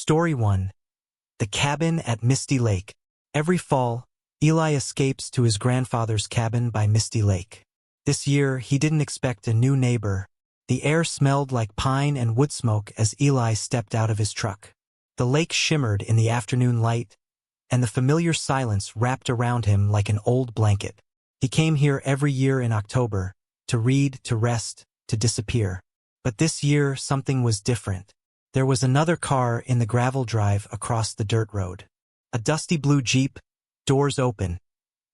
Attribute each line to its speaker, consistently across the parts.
Speaker 1: Story 1. The Cabin at Misty Lake. Every fall, Eli escapes to his grandfather's cabin by Misty Lake. This year, he didn't expect a new neighbor. The air smelled like pine and wood smoke as Eli stepped out of his truck. The lake shimmered in the afternoon light, and the familiar silence wrapped around him like an old blanket. He came here every year in October, to read, to rest, to disappear. But this year, something was different. There was another car in the gravel drive across the dirt road. A dusty blue Jeep, doors open,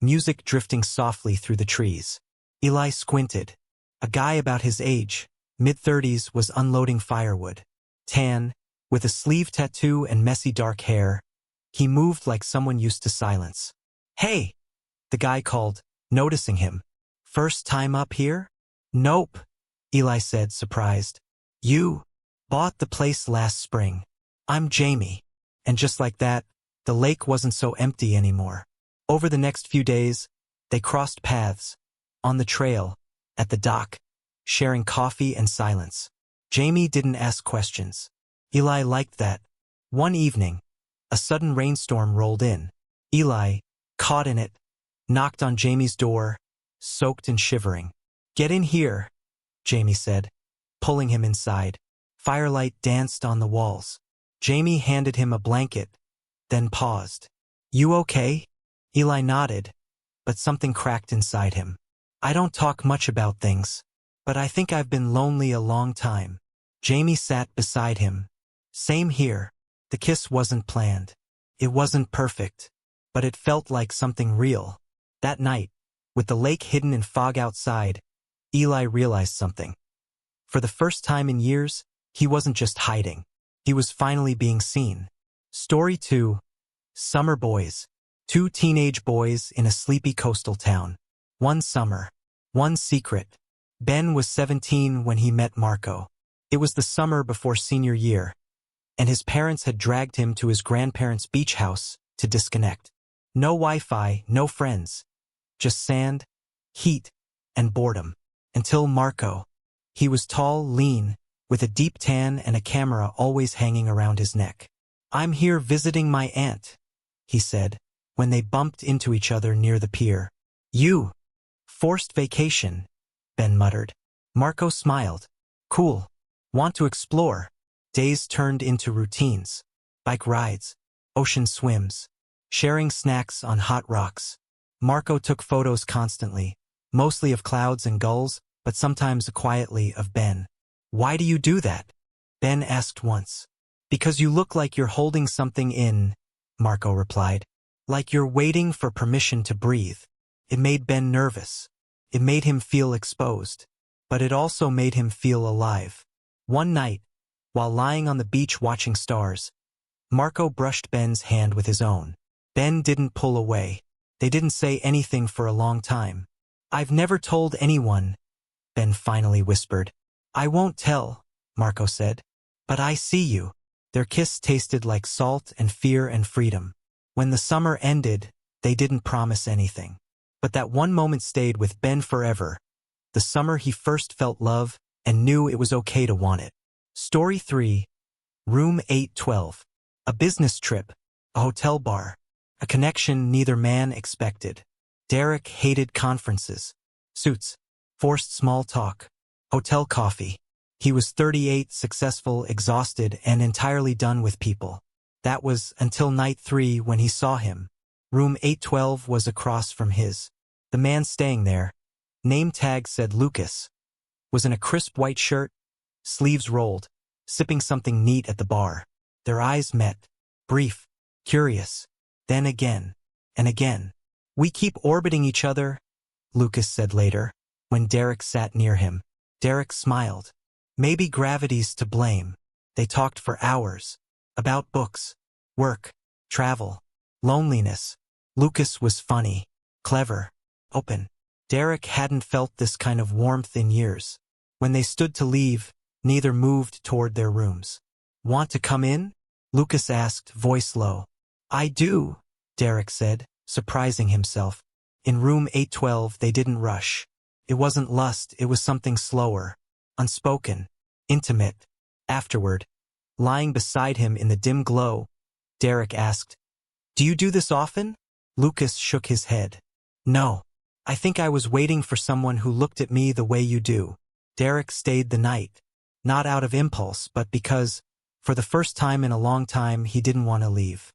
Speaker 1: music drifting softly through the trees. Eli squinted. A guy about his age, mid-30s, was unloading firewood. Tan, with a sleeve tattoo and messy dark hair, he moved like someone used to silence. "Hey!" the guy called, noticing him. "First time up here?" "Nope," Eli said, surprised. "You bought the place last spring. I'm Jamie." And just like that, the lake wasn't so empty anymore. Over the next few days, they crossed paths, on the trail, at the dock, sharing coffee and silence. Jamie didn't ask questions. Eli liked that. One evening, a sudden rainstorm rolled in. Eli, caught in it, knocked on Jamie's door, soaked and shivering. "Get in here," Jamie said, pulling him inside. Firelight danced on the walls. Jamie handed him a blanket, then paused. "You okay?" Eli nodded, but something cracked inside him. "I don't talk much about things, but I think I've been lonely a long time." Jamie sat beside him. "Same here." The kiss wasn't planned. It wasn't perfect, but it felt like something real. That night, with the lake hidden in fog outside, Eli realized something. For the first time in years, he wasn't just hiding. He was finally being seen. Story 2. Summer Boys. Two teenage boys in a sleepy coastal town. One summer. One secret. Ben was 17 when he met Marco. It was the summer before senior year, and his parents had dragged him to his grandparents' beach house to disconnect. No Wi-Fi, no friends. Just sand, heat, and boredom. Until Marco. He was tall, lean, with a deep tan and a camera always hanging around his neck. "I'm here visiting my aunt," he said, when they bumped into each other near the pier. "You? Forced vacation," Ben muttered. Marco smiled. "Cool. Want to explore?" Days turned into routines. Bike rides, ocean swims, sharing snacks on hot rocks. Marco took photos constantly, mostly of clouds and gulls, but sometimes quietly of Ben. "Why do you do that?" Ben asked once. "Because you look like you're holding something in," Marco replied. "Like you're waiting for permission to breathe." It made Ben nervous. It made him feel exposed. But it also made him feel alive. One night, while lying on the beach watching stars, Marco brushed Ben's hand with his own. Ben didn't pull away. They didn't say anything for a long time. "I've never told anyone," Ben finally whispered. "I won't tell," Marco said. "But I see you." Their kiss tasted like salt and fear and freedom. When the summer ended, they didn't promise anything. But that one moment stayed with Ben forever. The summer he first felt love and knew it was okay to want it. Story 3. Room 812. A business trip, a hotel bar, a connection neither man expected. Derek hated conferences, suits, forced small talk, hotel coffee. He was 38, successful, exhausted, and entirely done with people. That was until night 3 when he saw him. Room 812 was across from his. The man staying there, name tag said Lucas, was in a crisp white shirt, sleeves rolled, sipping something neat at the bar. Their eyes met, brief, curious, then again, and again. "We keep orbiting each other," Lucas said later, when Derek sat near him. Derek smiled. "Maybe gravity's to blame." They talked for hours, about books, work, travel, loneliness. Lucas was funny, clever, open. Derek hadn't felt this kind of warmth in years. When they stood to leave, neither moved toward their rooms. "Want to come in?" Lucas asked, voice low. "I do," Derek said, surprising himself. In room 812 they didn't rush. It wasn't lust, it was something slower, unspoken, intimate. Afterward, Lying beside him in the dim glow, Derek asked, "Do you do this often?" Lucas shook his head. "No. I think I was waiting for someone who looked at me the way you do." Derek stayed the night, not out of impulse, but because, for the first time in a long time, he didn't want to leave.